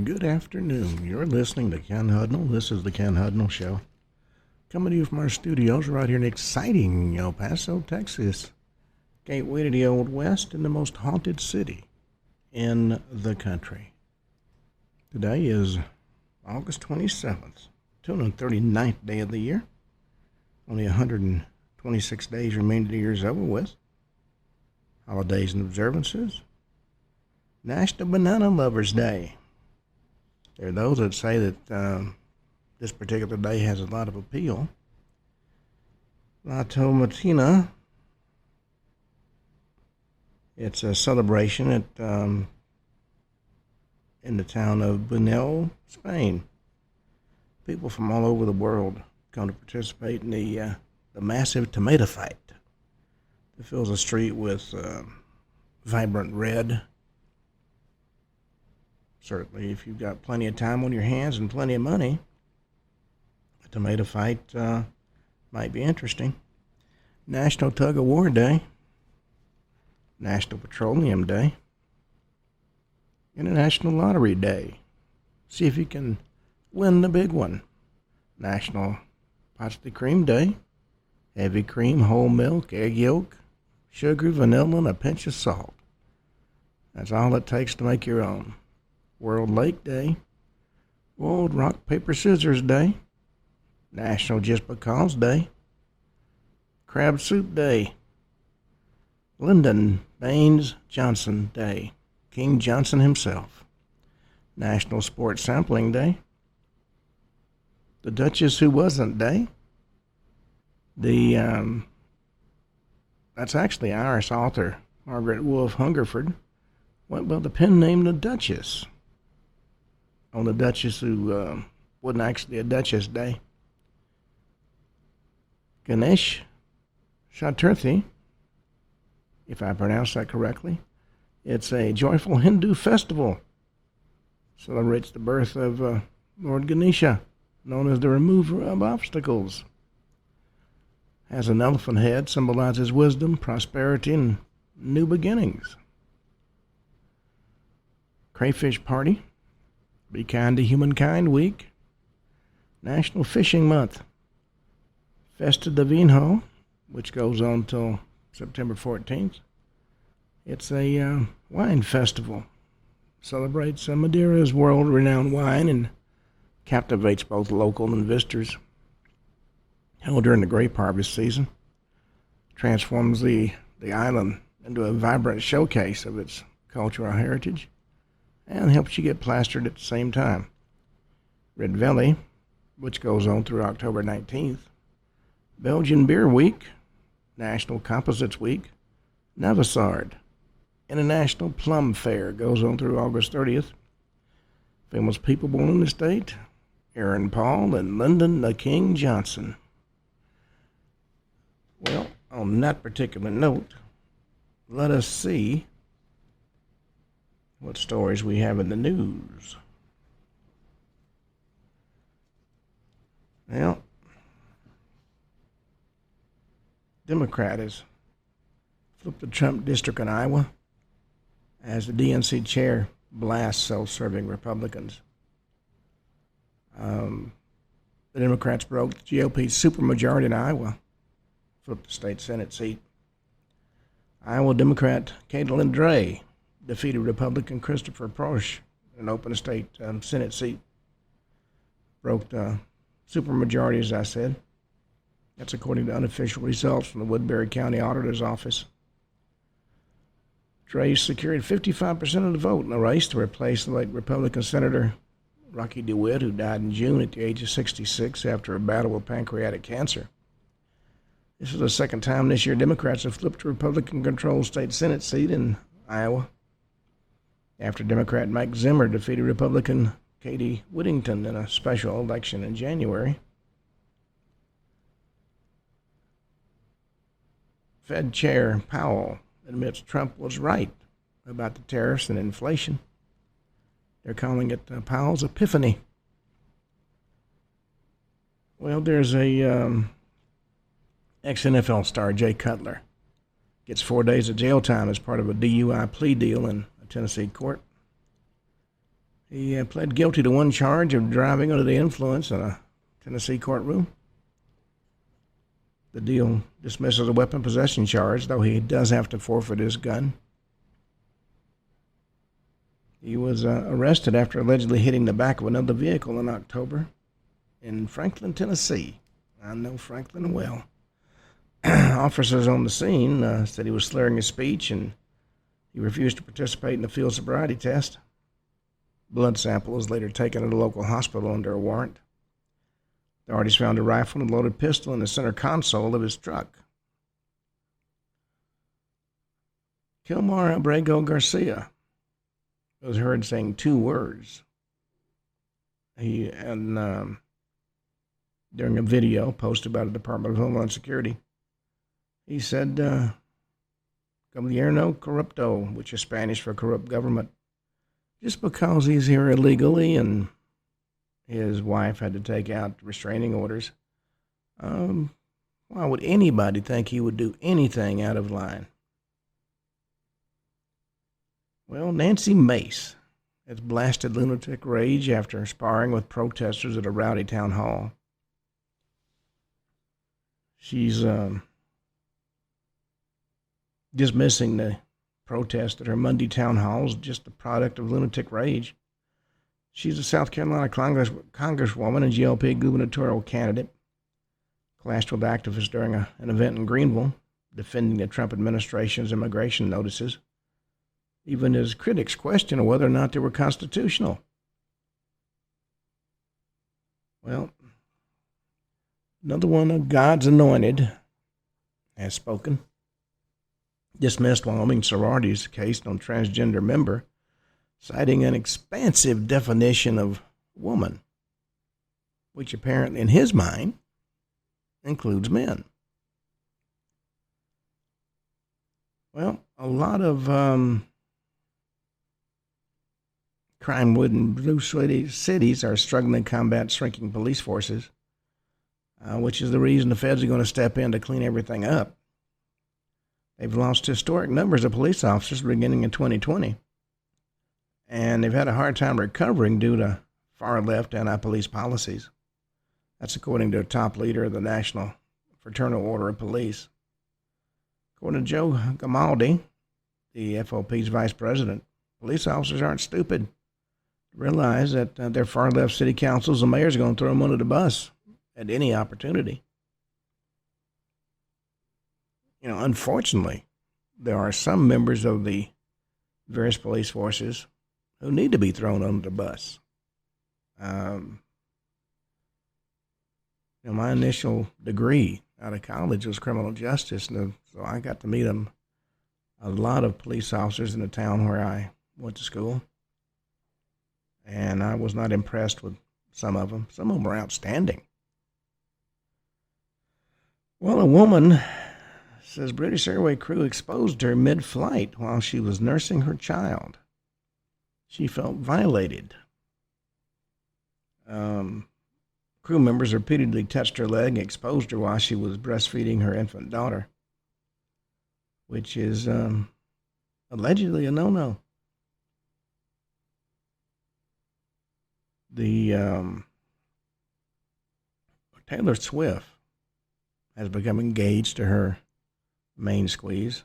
Good afternoon. You're listening to Ken Hudnall. This is the Ken Hudnall Show. Coming to you from our studios right here in exciting El Paso, Texas. Gateway to the Old West and the most haunted city in the country. Today is August 27th, 239th day of the year. Only 126 days remain to the year's over with. Holidays and observances. National Banana Lovers Day. There are those that say that this particular day has a lot of appeal. La Tomatina. It's a celebration at in the town of Hudnall, Spain. People from all over the world come to participate in the massive tomato fight that fills the street with vibrant red. Certainly, if you've got plenty of time on your hands and plenty of money, a tomato fight might be interesting. National Tug of War Day, National Petroleum Day, International Lottery Day. See if you can win the big one. National Pasta Cream Day, heavy cream, whole milk, egg yolk, sugar, vanilla, and a pinch of salt. That's all it takes to make your own. World Lake Day, World Rock, Paper, Scissors Day, National Just Because Day, Crab Soup Day, Lyndon Baines Johnson Day, King Johnson himself, National Sports Sampling Day, the Duchess Who Wasn't Day, that's actually Irish author Margaret Wolfe Hungerford went by the pen name The Duchess. On the Duchess who wasn't actually a Duchess Day. Ganesh Chaturthi, if I pronounced that correctly. It's a joyful Hindu festival. Celebrates the birth of Lord Ganesha, known as the remover of obstacles. Has an elephant head, symbolizes wisdom, prosperity, and new beginnings. Crayfish Party. Be Kind to Humankind Week, National Fishing Month, Festa de Vino, which goes on till September 14th. It's a wine festival. Celebrates Madeira's world-renowned wine and captivates both local and visitors. Held during the grape harvest season, transforms the island into a vibrant showcase of its cultural heritage, and helps you get plastered at the same time. Red Valley, which goes on through October 19th. Belgian Beer Week, National Composites Week, Navasard. International Plum Fair goes on through August 30th. Famous people born in the state, Aaron Paul and Lyndon the King Johnson. Well, on that particular note, let us see what stories we have in the news. Well, Democrat has flipped the Trump district in Iowa as the DNC chair blasts self-serving Republicans. The Democrats broke the GOP supermajority in Iowa, flipped the state Senate seat. Iowa Democrat Caitlin Dray defeated Republican Christopher Prosch in an open state Senate seat. Broke the supermajority, as I said. That's according to unofficial results from the Woodbury County Auditor's Office. Dray secured 55% of the vote in the race to replace the late Republican Senator Rocky DeWitt, who died in June at the age of 66 after a battle with pancreatic cancer. This is the second time this year Democrats have flipped a Republican-controlled state Senate seat in Iowa, after Democrat Mike Zimmer defeated Republican Katie Whittington in a special election in January. Fed Chair Powell admits Trump was right about the tariffs and inflation. They're calling it Powell's epiphany. Well, there's a ex-NFL star, Jay Cutler, gets 4 days of jail time as part of a DUI plea deal in a Tennessee court. He pled guilty to one charge of driving under the influence in a Tennessee courtroom. The deal dismisses a weapon possession charge, though he does have to forfeit his gun. He was arrested after allegedly hitting the back of another vehicle in October in Franklin, Tennessee. I know Franklin well. Officers on the scene said he was slurring his speech and he refused to participate in the field sobriety test. Blood sample was later taken at a local hospital under a warrant. Authorities found a rifle and loaded pistol in the center console of his truck. Kilmar Abrego Garcia was heard saying two words. During a video posted by the Department of Homeland Security, he said, "Gobierno corrupto," which is Spanish for corrupt government. Just because he's here illegally and his wife had to take out restraining orders, why would anybody think he would do anything out of line? Well, Nancy Mace has blasted lunatic rage after sparring with protesters at a rowdy town hall. She's dismissing the protest at her Monday town hall as just a product of lunatic rage. She's a South Carolina congresswoman and GOP gubernatorial candidate. Clashed with activists during an event in Greenville, defending the Trump administration's immigration notices. Even his critics questioned whether or not they were constitutional. Well, another one of God's anointed has spoken. Dismissed Wyoming sorority's case on transgender member, citing an expansive definition of woman, which apparently in his mind includes men. Well, a lot of crime-ridden blue cities are struggling to combat shrinking police forces, which is the reason the feds are going to step in to clean everything up. They've lost historic numbers of police officers beginning in 2020, and they've had a hard time recovering due to far-left anti-police policies. That's according to a top leader of the National Fraternal Order of Police. According to Joe Gamaldi, the FOP's vice president, police officers aren't stupid. Realize that their far-left city councils and mayors are going to throw them under the bus at any opportunity. You know, unfortunately, there are some members of the various police forces who need to be thrown under the bus. My initial degree out of college was criminal justice, so I got to meet a lot of police officers in the town where I went to school, and I was not impressed with some of them. Some of them were outstanding. Well, a woman says British Airways crew exposed her mid-flight while she was nursing her child. She felt violated. Crew members repeatedly touched her leg and exposed her while she was breastfeeding her infant daughter, which is allegedly a no-no. Taylor Swift has become engaged to her main squeeze,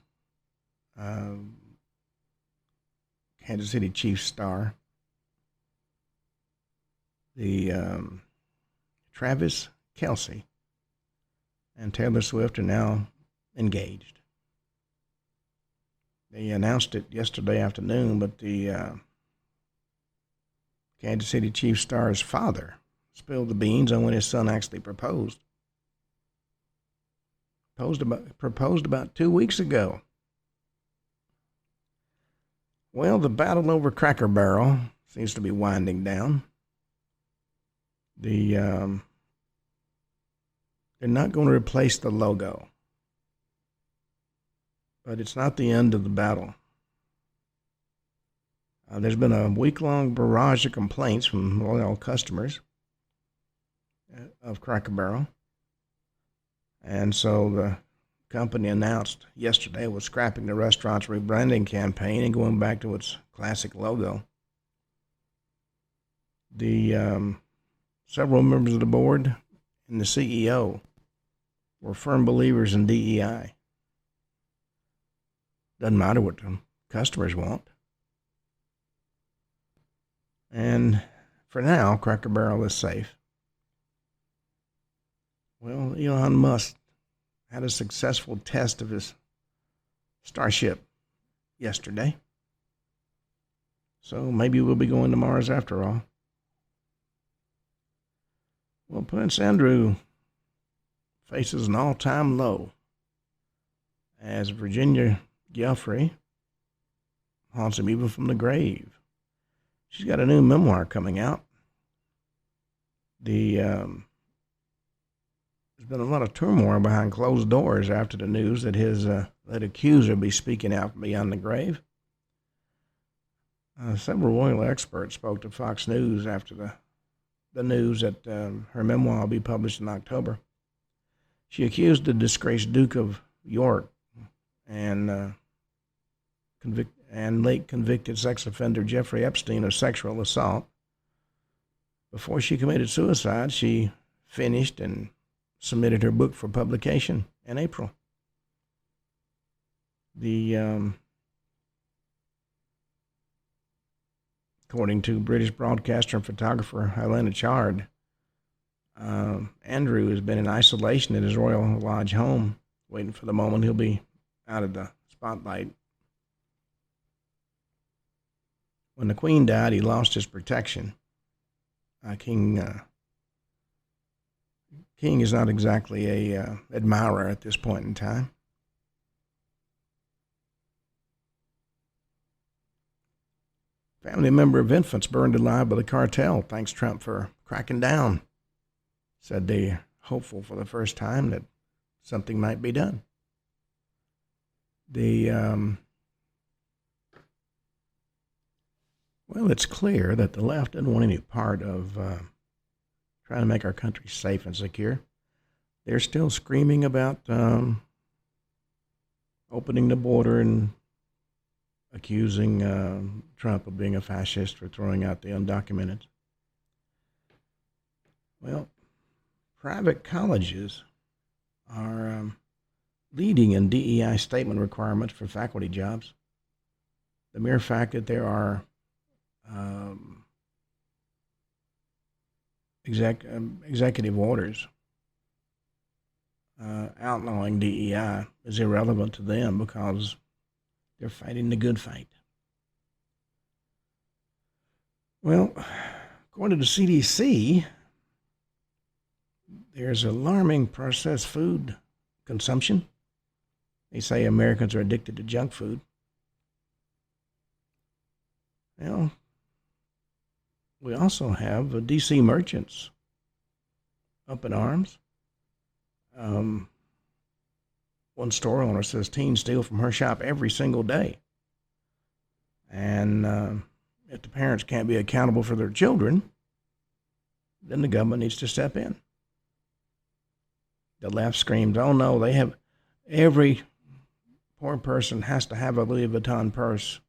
Kansas City Chiefs star, Travis Kelce, and Taylor Swift are now engaged. They announced it yesterday afternoon, but the Kansas City Chiefs star's father spilled the beans on when his son actually proposed. Proposed about 2 weeks ago. Well, the battle over Cracker Barrel seems to be winding down. They're not going to replace the logo, but it's not the end of the battle. There's been a week-long barrage of complaints from loyal customers of Cracker Barrel. And so the company announced yesterday it was scrapping the restaurant's rebranding campaign and going back to its classic logo. The several members of the board and the CEO were firm believers in DEI. Doesn't matter what the customers want. And for now, Cracker Barrel is safe. Well, Elon Musk had a successful test of his Starship yesterday. So maybe we'll be going to Mars after all. Well, Prince Andrew faces an all-time low as Virginia Giuffre haunts him even from the grave. She's got a new memoir coming out. There's been a lot of turmoil behind closed doors after the news that his that accuser be speaking out from beyond the grave. Several royal experts spoke to Fox News after the news that her memoir will be published in October. She accused the disgraced Duke of York and late convicted sex offender Jeffrey Epstein of sexual assault. Before she committed suicide, she finished and submitted her book for publication in April. According to British broadcaster and photographer Helena Chard, Andrew has been in isolation at his Royal Lodge home, waiting for the moment he'll be out of the spotlight. When the Queen died, he lost his protection. King is not exactly a admirer at this point in time. Family member of infants burned alive by the cartel. Thanks Trump for cracking down. Said they're hopeful for the first time that something might be done. Well, it's clear that the left doesn't want any part of trying to make our country safe and secure. They're still screaming about opening the border and accusing Trump of being a fascist for throwing out the undocumented. Well, private colleges are leading in DEI statement requirements for faculty jobs. The mere fact that there are executive orders outlawing DEI is irrelevant to them because they're fighting the good fight. Well, according to the CDC, there's alarming processed food consumption. They say Americans are addicted to junk food. Well, we also have DC merchants up in arms. One store owner says teens steal from her shop every single day. And if the parents can't be accountable for their children, then the government needs to step in. The left screams, oh no, they have, every poor person has to have a Louis Vuitton purse.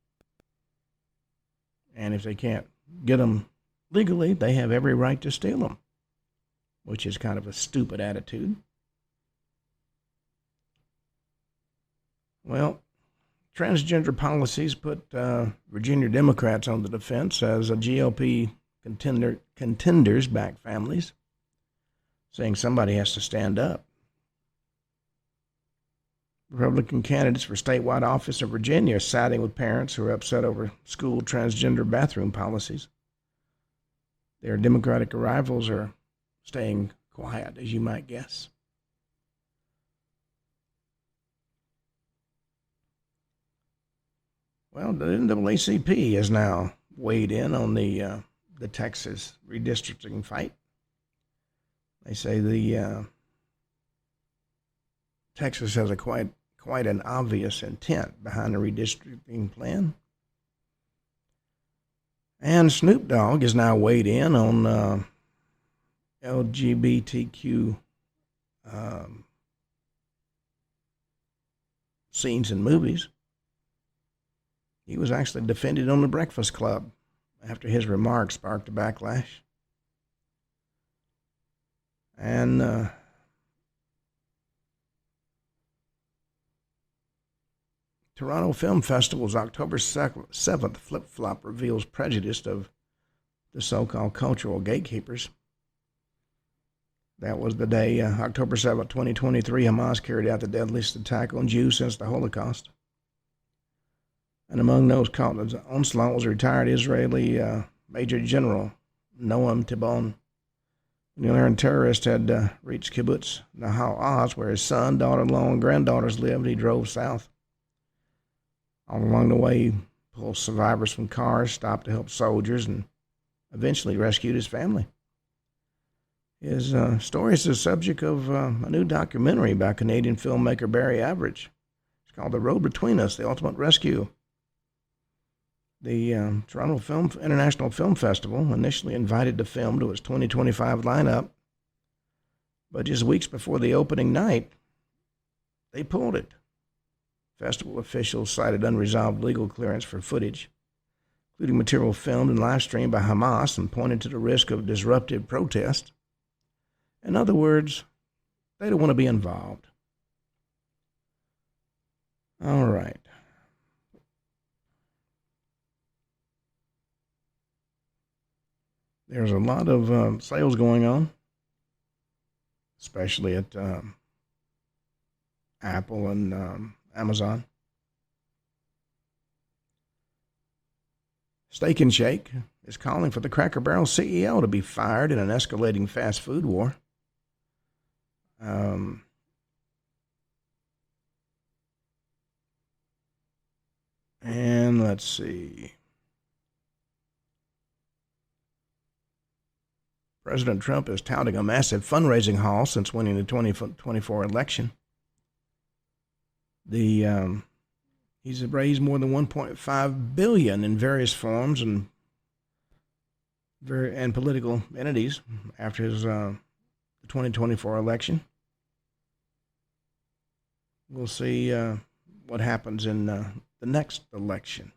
And if they can't get them legally, they have every right to steal them, which is kind of a stupid attitude. Well, transgender policies put Virginia Democrats on the defense as a GOP contenders back families, saying somebody has to stand up. Republican candidates for statewide office in Virginia are siding with parents who are upset over school transgender bathroom policies. Their Democratic rivals are staying quiet, as you might guess. Well, the NAACP has now weighed in on the Texas redistricting fight. They say the Texas has a quite an obvious intent behind the redistricting plan. And Snoop Dogg is now weighed in on LGBTQ scenes in movies. He was actually defended on The Breakfast Club after his remarks sparked a backlash. And Toronto Film Festival's October 7th flip-flop reveals prejudice of the so-called cultural gatekeepers. That was the day, October 7th, 2023, Hamas carried out the deadliest attack on Jews since the Holocaust. And among those caught in the onslaught was retired Israeli Major General Noam Tibon. The Iran terrorist had reached kibbutz Nahal Oz, where his son, daughter-in-law, and granddaughters lived. He drove south. All along the way, he pulled survivors from cars, stopped to help soldiers, and eventually rescued his family. His story is the subject of a new documentary by Canadian filmmaker Barry Average. It's called The Road Between Us, The Ultimate Rescue. The Toronto International Film Festival initially invited the film to its 2025 lineup, but just weeks before the opening night, they pulled it. Festival officials cited unresolved legal clearance for footage, including material filmed and live-streamed by Hamas, and pointed to the risk of disruptive protest. In other words, they don't want to be involved. All right. There's a lot of sales going on, especially at Apple and Amazon. Steak and Shake is calling for the Cracker Barrel CEO to be fired in an escalating fast food war. And let's see. President Trump is touting a massive fundraising haul since winning the 2024 election. He's raised more than $1.5 billion in various forms and political entities after his the 2024 election. We'll see what happens in the next election.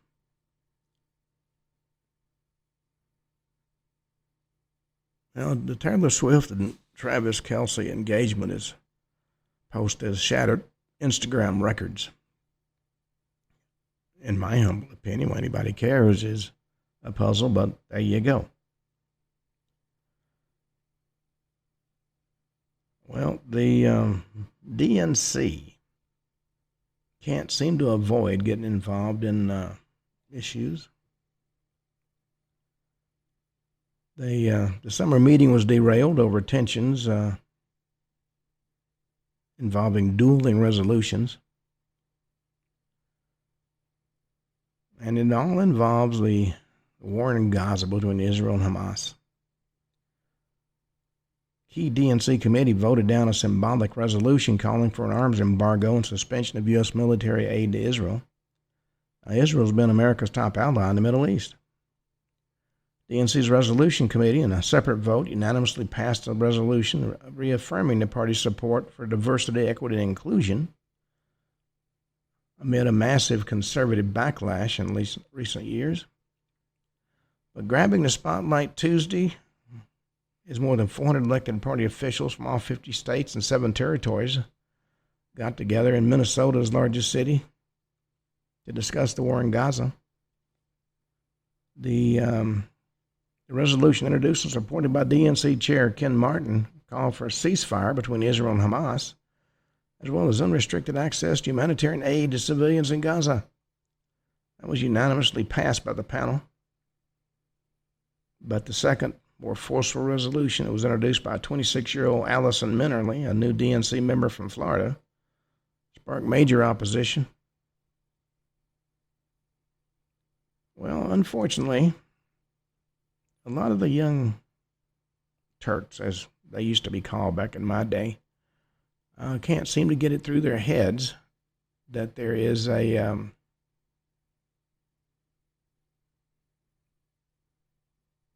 Now, the Taylor Swift and Travis Kelce engagement is posted as shattered Instagram records. In my humble opinion, when anybody cares, is a puzzle, but there you go. Well, the DNC can't seem to avoid getting involved in issues. The summer meeting was derailed over tensions involving dueling resolutions. And it all involves the war in Gaza between Israel and Hamas. Key DNC committee voted down a symbolic resolution calling for an arms embargo and suspension of U.S. military aid to Israel. Israel's been America's top ally in the Middle East. DNC's resolution committee, in a separate vote, unanimously passed a resolution reaffirming the party's support for diversity, equity, and inclusion amid a massive conservative backlash in recent years. But grabbing the spotlight Tuesday is more than 400 elected party officials from all 50 states and 7 territories got together in Minnesota's largest city to discuss the war in Gaza. The resolution introduced and supported by DNC Chair Ken Martin called for a ceasefire between Israel and Hamas, as well as unrestricted access to humanitarian aid to civilians in Gaza. That was unanimously passed by the panel. But the second, more forceful resolution, it was introduced by 26-year-old Allison Minnerly, a new DNC member from Florida, sparked major opposition. Well, unfortunately, a lot of the young Turks, as they used to be called back in my day, can't seem to get it through their heads that there is a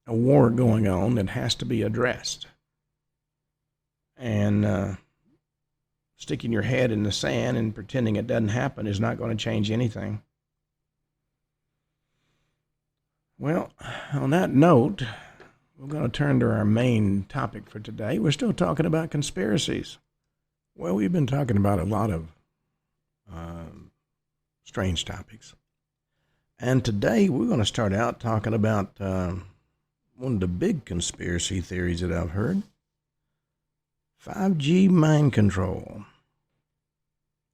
war going on that has to be addressed. And sticking your head in the sand and pretending it doesn't happen is not going to change anything. Well, on that note, we're going to turn to our main topic for today. We're still talking about conspiracies. Well, we've been talking about a lot of strange topics. And today we're going to start out talking about one of the big conspiracy theories that I've heard. 5G mind control, as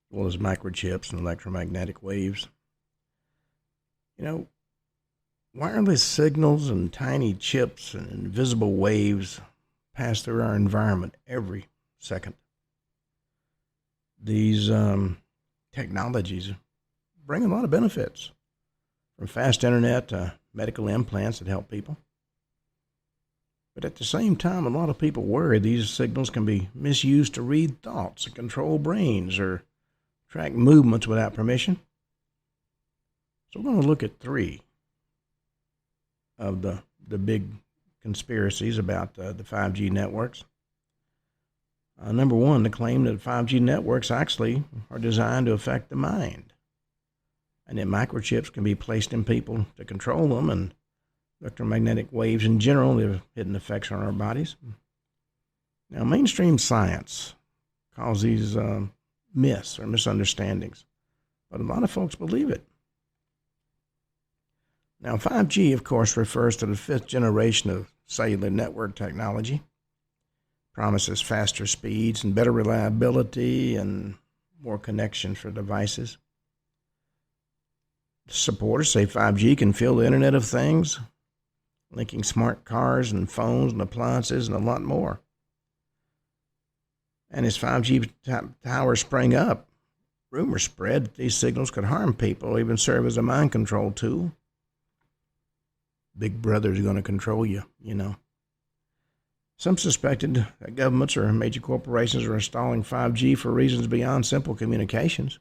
well as microchips and electromagnetic waves. Wireless signals and tiny chips and invisible waves pass through our environment every second. These technologies bring a lot of benefits, from fast internet to medical implants that help people. But at the same time, a lot of people worry these signals can be misused to read thoughts and control brains or track movements without permission. So we're going to look at three of the big conspiracies about the 5G networks. Number one, the claim that 5G networks actually are designed to affect the mind, and that microchips can be placed in people to control them, and electromagnetic waves in general have hidden effects on our bodies. Now, mainstream science calls these myths or misunderstandings, but a lot of folks believe it. Now, 5G, of course, refers to the fifth generation of cellular network technology. Promises faster speeds and better reliability and more connections for devices. Supporters say 5G can fill the Internet of Things, linking smart cars and phones and appliances and a lot more. And as 5G towers sprang up, rumors spread that these signals could harm people or even serve as a mind control tool. Big Brother's going to control you, Some suspected that governments or major corporations are installing 5G for reasons beyond simple communications.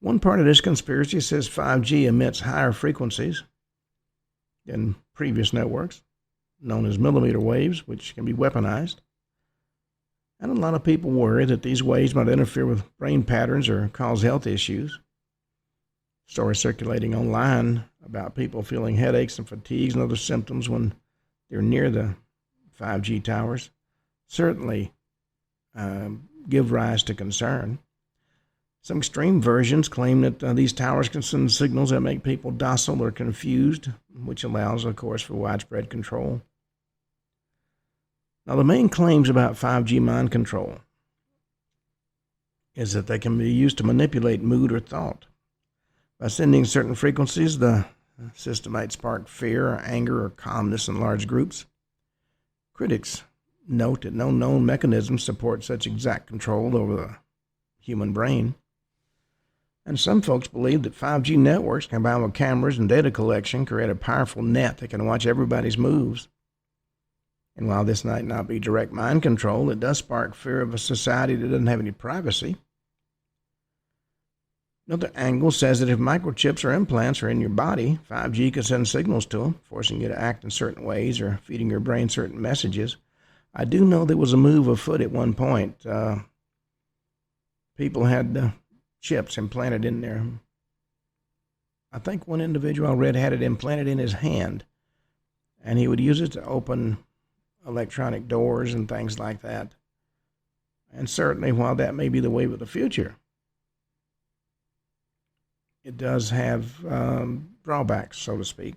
One part of this conspiracy says 5G emits higher frequencies than previous networks, known as millimeter waves, which can be weaponized. And a lot of people worry that these waves might interfere with brain patterns or cause health issues. Stories circulating online about people feeling headaches and fatigues and other symptoms when they're near the 5G towers certainly give rise to concern. Some extreme versions claim that these towers can send signals that make people docile or confused, which allows, of course, for widespread control. Now, the main claims about 5G mind control is that they can be used to manipulate mood or thought. By sending certain frequencies, the system might spark fear or anger or calmness in large groups. Critics note that no known mechanisms support such exact control over the human brain. And some folks believe that 5G networks, combined with cameras and data collection, create a powerful net that can watch everybody's moves. And while this might not be direct mind control, it does spark fear of a society that doesn't have any privacy. Another angle says that if microchips or implants are in your body, 5G could send signals to them, forcing you to act in certain ways or feeding your brain certain messages. I do know there was a move afoot at one point. People had chips implanted in there. I think one individual I read had it implanted in his hand, and he would use it to open electronic doors and things like that. And certainly, while that may be the way of the future, it does have drawbacks, so to speak.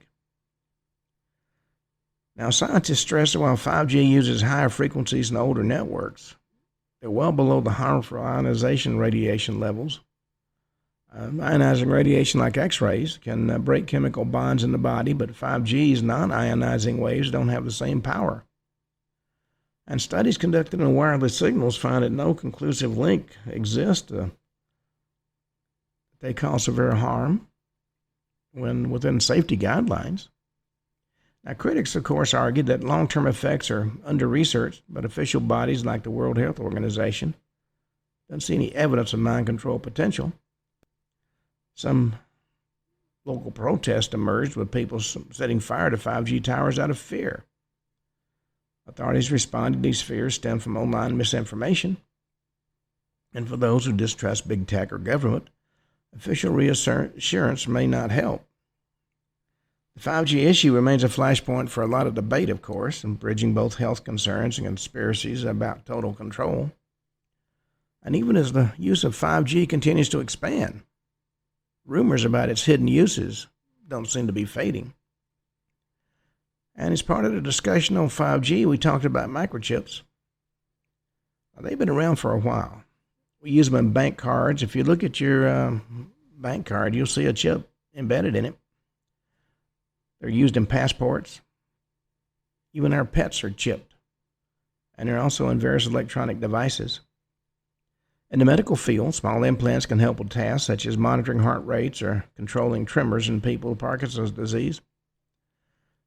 Now, scientists stress that while 5G uses higher frequencies than older networks, they're well below the harmful ionization radiation levels. Ionizing radiation like X-rays can break chemical bonds in the body, but 5G's non-ionizing waves don't have the same power. And studies conducted on wireless signals find that no conclusive link exists. They cause severe harm when within safety guidelines. Now, critics, of course, argue that long-term effects are under-researched, but official bodies like the World Health Organization don't see any evidence of mind control potential. Some local protests emerged with people setting fire to 5G towers out of fear. Authorities responded these fears stem from online misinformation. And for those who distrust big tech or government, official reassurance may not help. The 5G issue remains a flashpoint for a lot of debate, of course, and bridging both health concerns and conspiracies about total control. And even as the use of 5G continues to expand, rumors about its hidden uses don't seem to be fading. And as part of the discussion on 5G, we talked about microchips. Now, they've been around for a while. We use them in bank cards. If you look at your bank card, you'll see a chip embedded in it. They're used in passports. Even our pets are chipped. And they're also in various electronic devices. In the medical field, small implants can help with tasks such as monitoring heart rates or controlling tremors in people with Parkinson's disease.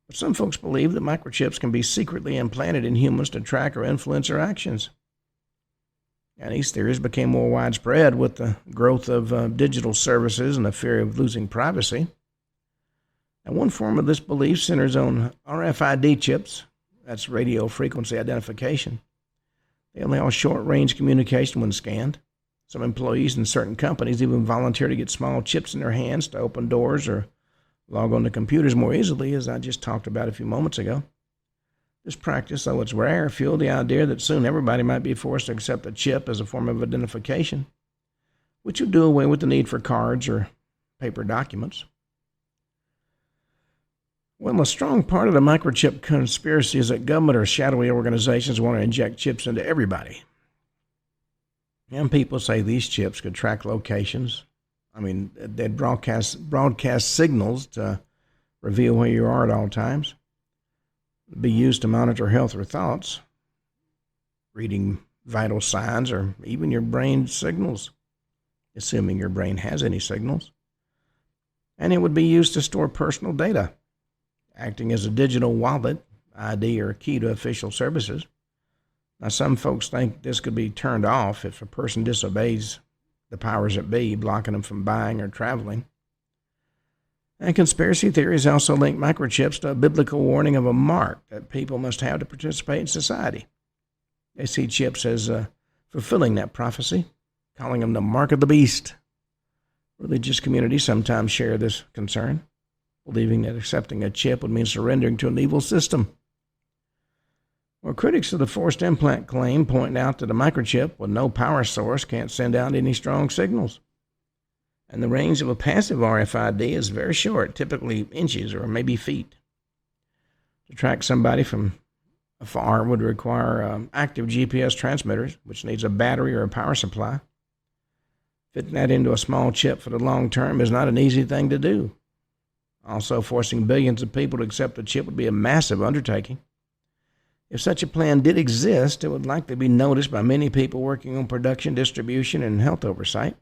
But some folks believe that microchips can be secretly implanted in humans to track or influence their actions. And these theories became more widespread with the growth of digital services and the fear of losing privacy. And one form of this belief centers on RFID chips, that's radio frequency identification. They allow short-range communication when scanned. Some employees in certain companies even volunteer to get small chips in their hands to open doors or log on to computers more easily, as I just talked about a few moments ago. This practice, though it's rare, fueled the idea that soon everybody might be forced to accept a chip as a form of identification, which would do away with the need for cards or paper documents. Well, a strong part of the microchip conspiracy is that government or shadowy organizations want to inject chips into everybody. And people say these chips could track locations. They'd broadcast signals to reveal where you are at all times. It'd be used to monitor health or thoughts, reading vital signs, or even your brain signals, assuming your brain has any signals. And it would be used to store personal data, acting as a digital wallet, ID, or key to official services. Now, some folks think this could be turned off if a person disobeys the powers that be, blocking them from buying or traveling. And conspiracy theories also link microchips to a biblical warning of a mark that people must have to participate in society. They see chips as fulfilling that prophecy, calling them the mark of the beast. Religious communities sometimes share this concern, believing that accepting a chip would mean surrendering to an evil system. Well, critics of the forced implant claim point out that a microchip with no power source can't send out any strong signals. And the range of a passive RFID is very short, typically inches or maybe feet. To track somebody from afar would require active GPS transmitters, which needs a battery or a power supply. Fitting that into a small chip for the long term is not an easy thing to do. Also, forcing billions of people to accept the chip would be a massive undertaking. If such a plan did exist, it would likely be noticed by many people working on production, distribution, and health oversight.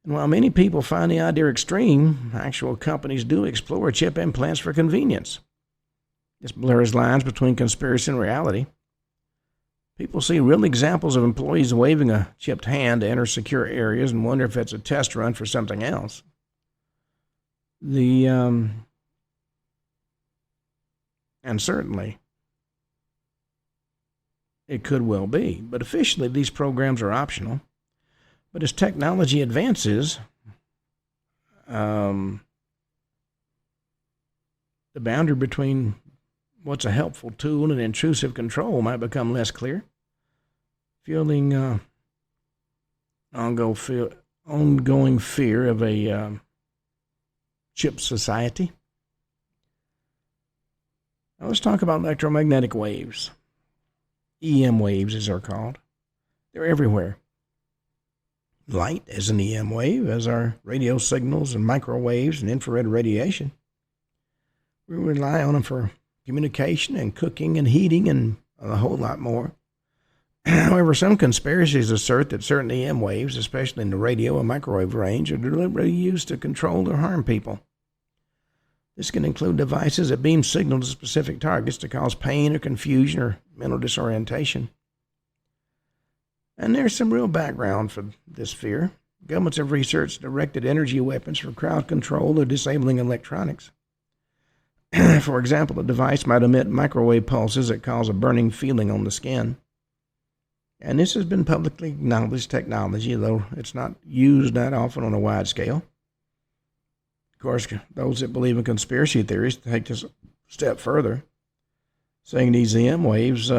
And while many people find the idea extreme, actual companies do explore chip implants for convenience. This blurs lines between conspiracy and reality. People see real examples of employees waving a chipped hand to enter secure areas and wonder if it's a test run for something else. And certainly, it could well be. But officially, these programs are optional. But as technology advances, the boundary between what's a helpful tool and intrusive control might become less clear, fueling ongoing fear of a chip society. Now let's talk about electromagnetic waves. EM waves, as they're called. They're everywhere. Light is an EM wave, as are radio signals and microwaves and infrared radiation. We rely on them for communication and cooking and heating and a whole lot more. However, some conspiracies assert that certain EM waves, especially in the radio and microwave range, are deliberately used to control or harm people. This can include devices that beam signals to specific targets to cause pain or confusion or mental disorientation. And there's some real background for this fear. Governments have researched directed energy weapons for crowd control or disabling electronics. For example, a device might emit microwave pulses that cause a burning feeling on the skin. And this has been publicly acknowledged technology, though it's not used that often on a wide scale. Of course, those that believe in conspiracy theories take this a step further, saying these EM waves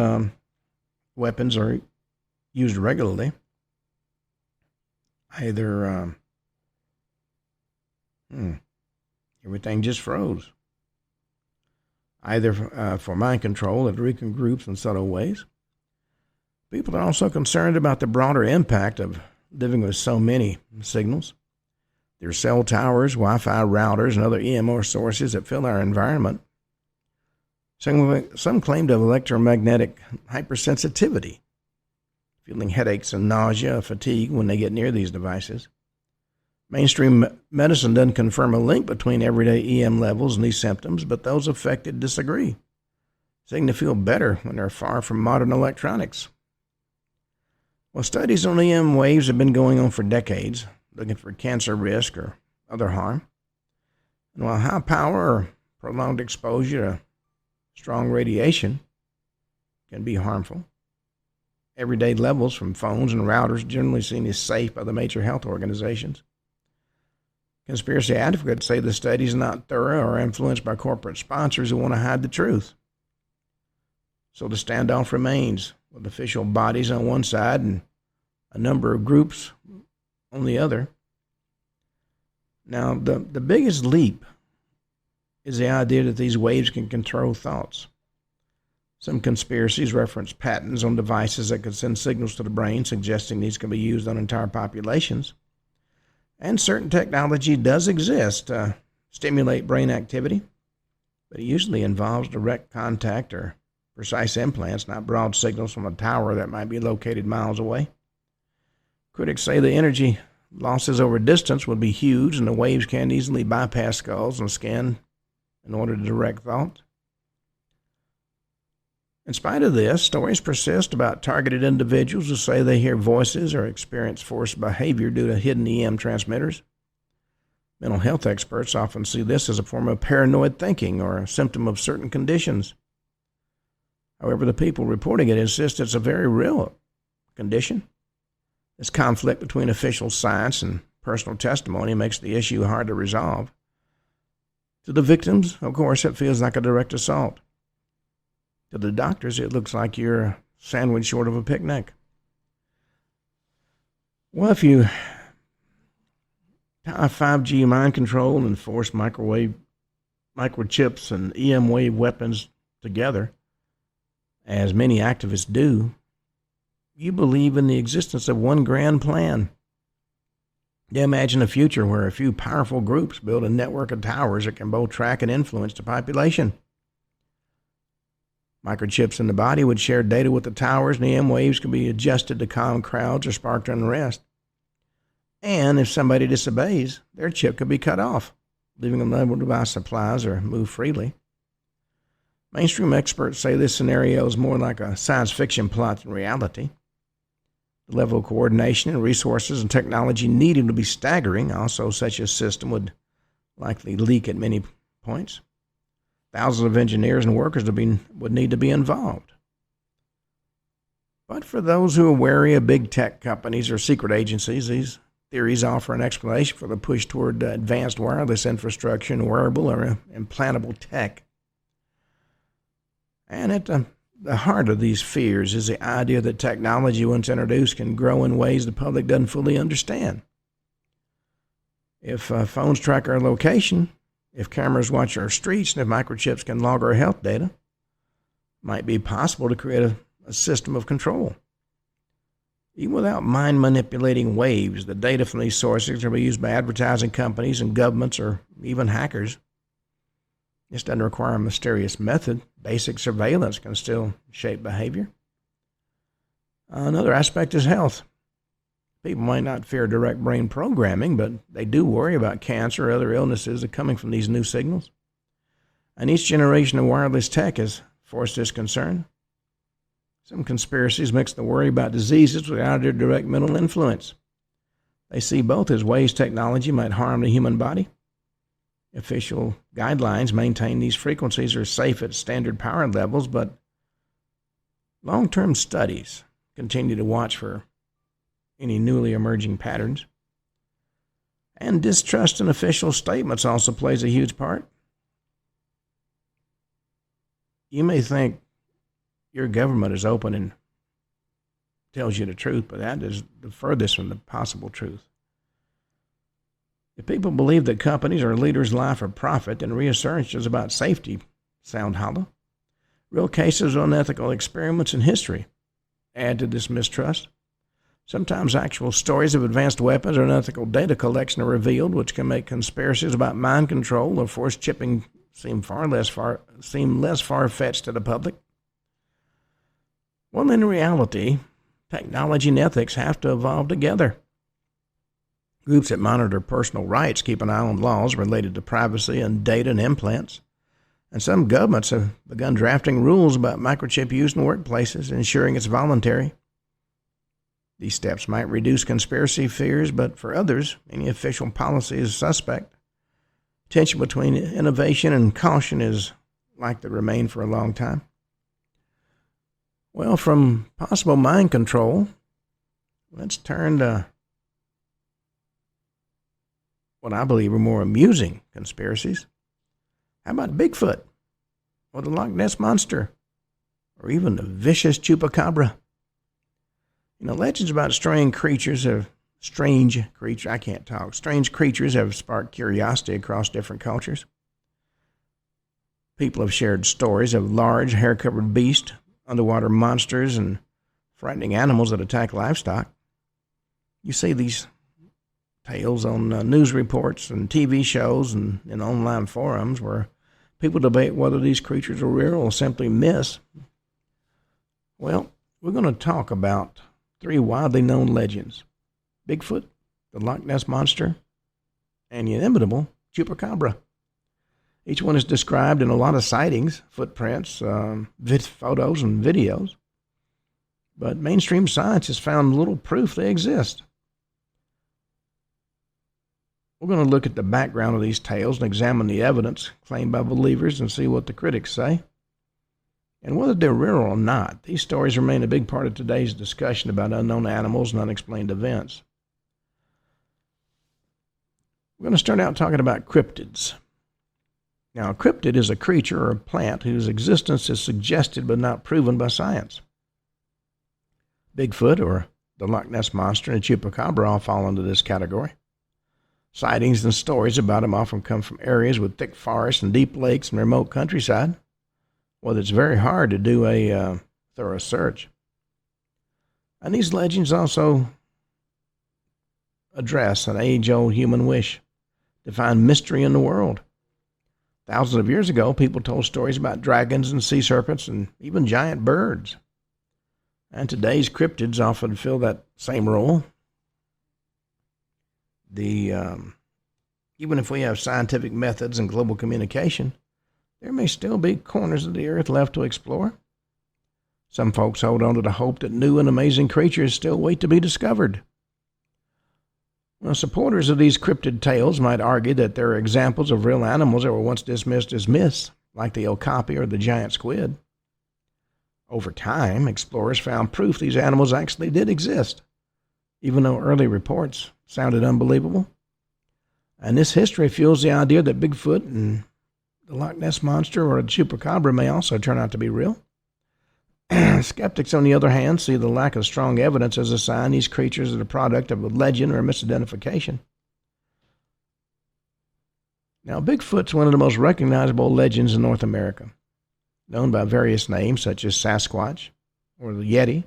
weapons are used regularly. Either everything just froze. Either for mind control or to weaken groups in subtle ways. People are also concerned about the broader impact of living with so many signals. There are cell towers, Wi-Fi routers, and other EMR sources that fill our environment. Some claim to have electromagnetic hypersensitivity, feeling headaches and nausea, fatigue when they get near these devices. Mainstream medicine doesn't confirm a link between everyday EM levels and these symptoms, but those affected disagree, saying they feel better when they're far from modern electronics. Well, studies on EM waves have been going on for decades, looking for cancer risk or other harm. And while high power or prolonged exposure to strong radiation can be harmful, everyday levels from phones and routers generally seen as safe by the major health organizations. Conspiracy advocates say the study is not thorough or influenced by corporate sponsors who want to hide the truth. So the standoff remains, with official bodies on one side and a number of groups on the other. Now, the biggest leap is the idea that these waves can control thoughts. Some conspiracies reference patents on devices that could send signals to the brain, suggesting these can be used on entire populations. And certain technology does exist to stimulate brain activity, but it usually involves direct contact or precise implants, not broad signals from a tower that might be located miles away. Critics say the energy losses over distance would be huge, and the waves can easily bypass skulls and skin in order to direct thought. In spite of this, stories persist about targeted individuals who say they hear voices or experience forced behavior due to hidden EM transmitters. Mental health experts often see this as a form of paranoid thinking or a symptom of certain conditions. However, the people reporting it insist it's a very real condition. This conflict between official science and personal testimony makes the issue hard to resolve. To the victims, of course, it feels like a direct assault. To the doctors, it looks like you're a sandwich short of a picnic. Well, if you tie 5G mind control and force microchips and EM wave weapons together, as many activists do, you believe in the existence of one grand plan. You imagine a future where a few powerful groups build a network of towers that can both track and influence the population. Microchips in the body would share data with the towers, and the EM waves could be adjusted to calm crowds or spark unrest. And if somebody disobeys, their chip could be cut off, leaving them unable to buy supplies or move freely. Mainstream experts say this scenario is more like a science fiction plot than reality. The level of coordination and resources and technology needed to be staggering. Also, such a system would likely leak at many points. Thousands of engineers and workers would need to be involved. But for those who are wary of big tech companies or secret agencies, these theories offer an explanation for the push toward advanced wireless infrastructure and wearable or implantable tech. And at the heart of these fears is the idea that technology, once introduced, can grow in ways the public doesn't fully understand. If phones track our location, if cameras watch our streets, and if microchips can log our health data, it might be possible to create a system of control. Even without mind-manipulating waves, the data from these sources can be used by advertising companies and governments or even hackers. This doesn't require a mysterious method. Basic surveillance can still shape behavior. Another aspect is health. People might not fear direct brain programming, but they do worry about cancer or other illnesses that are coming from these new signals. And each generation of wireless tech has forced this concern. Some conspiracies mix the worry about diseases with their direct mental influence. They see both as ways technology might harm the human body. Official guidelines maintain these frequencies are safe at standard power levels, but long-term studies continue to watch for any newly emerging patterns. And distrust in official statements also plays a huge part. You may think your government is open and tells you the truth, but that is the furthest from the possible truth. If people believe that companies or leaders lie for profit, then reassurances about safety sound hollow. Real cases of unethical experiments in history add to this mistrust. Sometimes actual stories of advanced weapons or unethical data collection are revealed, which can make conspiracies about mind control or forced chipping seem less far-fetched to the public. Well, in reality, technology and ethics have to evolve together. Groups that monitor personal rights keep an eye on laws related to privacy and data and implants. And some governments have begun drafting rules about microchip use in workplaces, ensuring it's voluntary. These steps might reduce conspiracy fears, but for others, any official policy is suspect. Tension between innovation and caution is likely to remain for a long time. Well, from possible mind control, let's turn to what I believe are more amusing conspiracies. How about Bigfoot, or the Loch Ness Monster, or even the vicious Chupacabra? Legends about strange creatures have sparked curiosity across different cultures. People have shared stories of large, hair-covered beasts, underwater monsters, and frightening animals that attack livestock. You see these tales on news reports and TV shows and in online forums where people debate whether these creatures are real or simply myths. Well, we're going to talk about 3 widely known legends: Bigfoot, the Loch Ness Monster, and the inimitable Chupacabra. Each one is described in a lot of sightings, footprints, photos, and videos. But mainstream science has found little proof they exist. We're going to look at the background of these tales and examine the evidence claimed by believers and see what the critics say. And whether they're real or not, these stories remain a big part of today's discussion about unknown animals and unexplained events. We're going to start out talking about cryptids. Now, a cryptid is a creature or a plant whose existence is suggested but not proven by science. Bigfoot, or the Loch Ness Monster, and Chupacabra all fall into this category. Sightings and stories about them often come from areas with thick forests and deep lakes and remote countryside. Well, it's very hard to do a thorough search. And these legends also address an age-old human wish to find mystery in the world. Thousands of years ago, people told stories about dragons and sea serpents and even giant birds. And today's cryptids often fill that same role. Even if we have scientific methods and global communication, there may still be corners of the earth left to explore. Some folks hold on to the hope that new and amazing creatures still wait to be discovered. Well, supporters of these cryptid tales might argue that there are examples of real animals that were once dismissed as myths, like the okapi or the giant squid. Over time, explorers found proof these animals actually did exist, even though early reports sounded unbelievable. And this history fuels the idea that Bigfoot and the Loch Ness Monster or the Chupacabra may also turn out to be real. Skeptics, on the other hand, see the lack of strong evidence as a sign these creatures are the product of a legend or a misidentification. Now, Bigfoot's one of the most recognizable legends in North America, known by various names such as Sasquatch or the Yeti.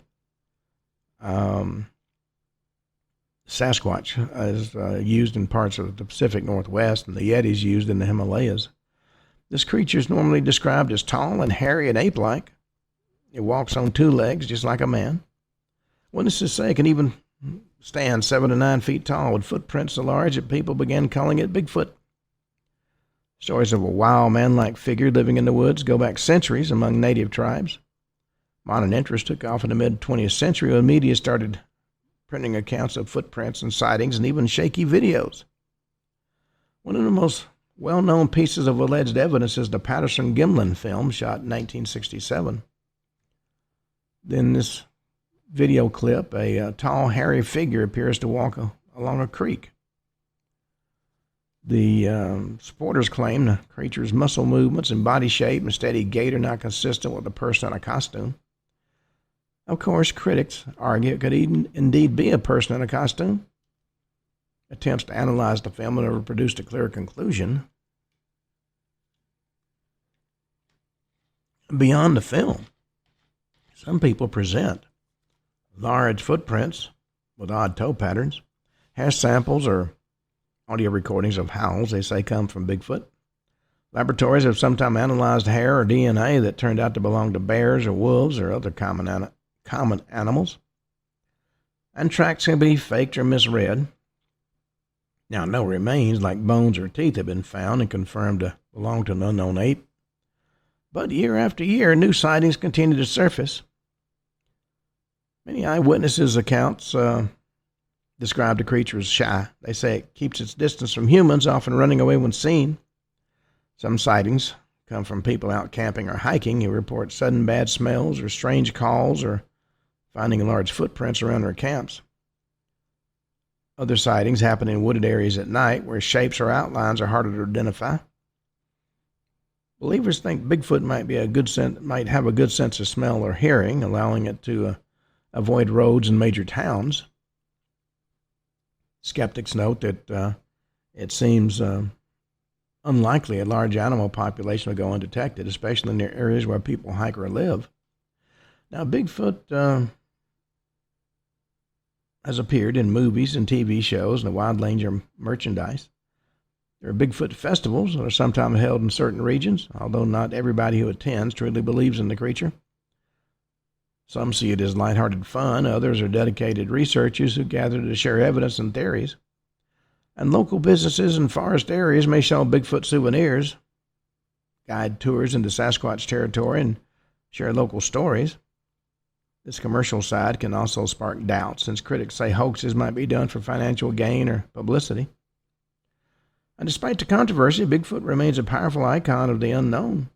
Sasquatch is used in parts of the Pacific Northwest, and the Yeti is used in the Himalayas. This creature is normally described as tall and hairy and ape-like. It walks on 2 legs, just like a man. Witnesses say it can even stand 7 to 9 feet tall, with footprints so large that people began calling it Bigfoot. Stories of a wild man-like figure living in the woods go back centuries among native tribes. Modern interest took off in the mid-20th century when media started printing accounts of footprints and sightings and even shaky videos. One of the most well-known pieces of alleged evidence is the Patterson-Gimlin film shot in 1967. In this video clip, a tall, hairy figure appears to walk along a creek. The supporters claim the creature's muscle movements and body shape and steady gait are not consistent with a person in a costume. Of course, critics argue it could indeed be a person in a costume. Attempts to analyze the film have never produced a clear conclusion. Beyond the film, some people present large footprints with odd toe patterns, hair samples, or audio recordings of howls they say come from Bigfoot. Laboratories have sometimes analyzed hair or DNA that turned out to belong to bears or wolves or other common animals. And tracks can be faked or misread. Now, no remains like bones or teeth have been found and confirmed to belong to an unknown ape. But year after year, new sightings continue to surface. Many eyewitnesses' accounts describe the creature as shy. They say it keeps its distance from humans, often running away when seen. Some sightings come from people out camping or hiking who report sudden bad smells or strange calls or finding large footprints around their camps. Other sightings happen in wooded areas at night where shapes or outlines are harder to identify. Believers think Bigfoot might have a good sense of smell or hearing, allowing it to avoid roads and major towns. Skeptics note that it seems unlikely a large animal population will go undetected, especially near areas where people hike or live. Now, Bigfoot has appeared in movies and TV shows and a wide range of merchandise. There are Bigfoot festivals that are sometimes held in certain regions, although not everybody who attends truly believes in the creature. Some see it as lighthearted fun. Others are dedicated researchers who gather to share evidence and theories. And local businesses in forest areas may sell Bigfoot souvenirs, guide tours into Sasquatch territory, and share local stories. This commercial side can also spark doubt, since critics say hoaxes might be done for financial gain or publicity. And despite the controversy, Bigfoot remains a powerful icon of the unknown.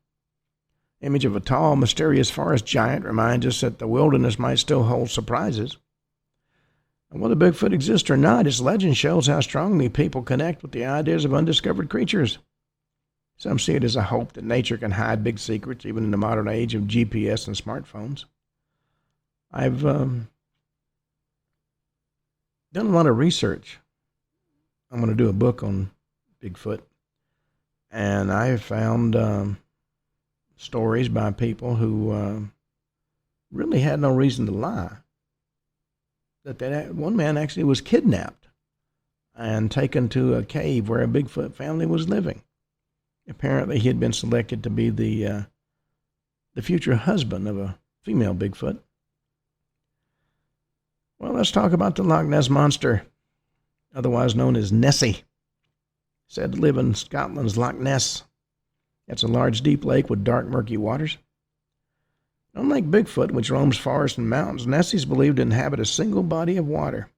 The image of a tall, mysterious forest giant reminds us that the wilderness might still hold surprises. And whether Bigfoot exists or not, its legend shows how strongly people connect with the ideas of undiscovered creatures. Some see it as a hope that nature can hide big secrets, even in the modern age of GPS and smartphones. I've done a lot of research. I'm going to do a book on Bigfoot, and I have found stories by people who really had no reason to lie. That one man actually was kidnapped and taken to a cave where a Bigfoot family was living. Apparently, he had been selected to be the future husband of a female Bigfoot. Well, let's talk about the Loch Ness Monster, otherwise known as Nessie. Said to live in Scotland's Loch Ness. It's a large, deep lake with dark, murky waters. Unlike Bigfoot, which roams forests and mountains, Nessie's believed to inhabit a single body of water.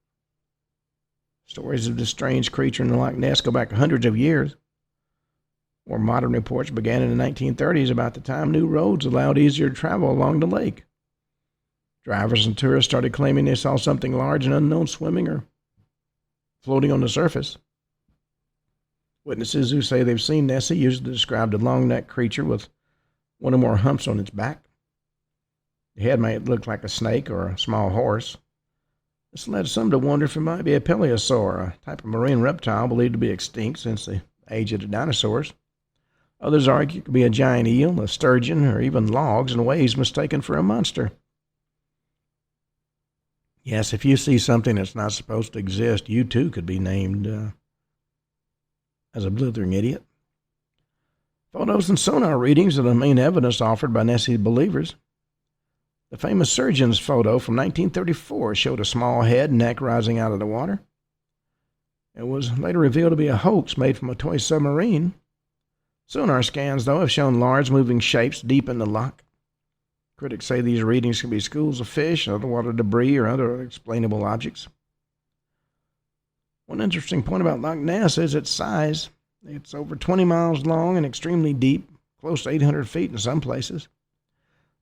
Stories of this strange creature in the Loch Ness go back hundreds of years. More modern reports began in the 1930s, about the time new roads allowed easier travel along the lake. Drivers and tourists started claiming they saw something large and unknown swimming or floating on the surface. Witnesses who say they've seen Nessie usually described a long-necked creature with one or more humps on its back. The head might look like a snake or a small horse. This led some to wonder if it might be a plesiosaur, a type of marine reptile believed to be extinct since the age of the dinosaurs. Others argue it could be a giant eel, a sturgeon, or even logs and waves mistaken for a monster. Yes, if you see something that's not supposed to exist, you too could be named as a blithering idiot. Photos and sonar readings are the main evidence offered by Nessie's believers. The famous surgeon's photo from 1934 showed a small head and neck rising out of the water. It was later revealed to be a hoax made from a toy submarine. Sonar scans, though, have shown large moving shapes deep in the loch. Critics say these readings could be schools of fish, underwater debris, or other unexplainable objects. One interesting point about Loch Ness is its size. It's over 20 miles long and extremely deep, close to 800 feet in some places.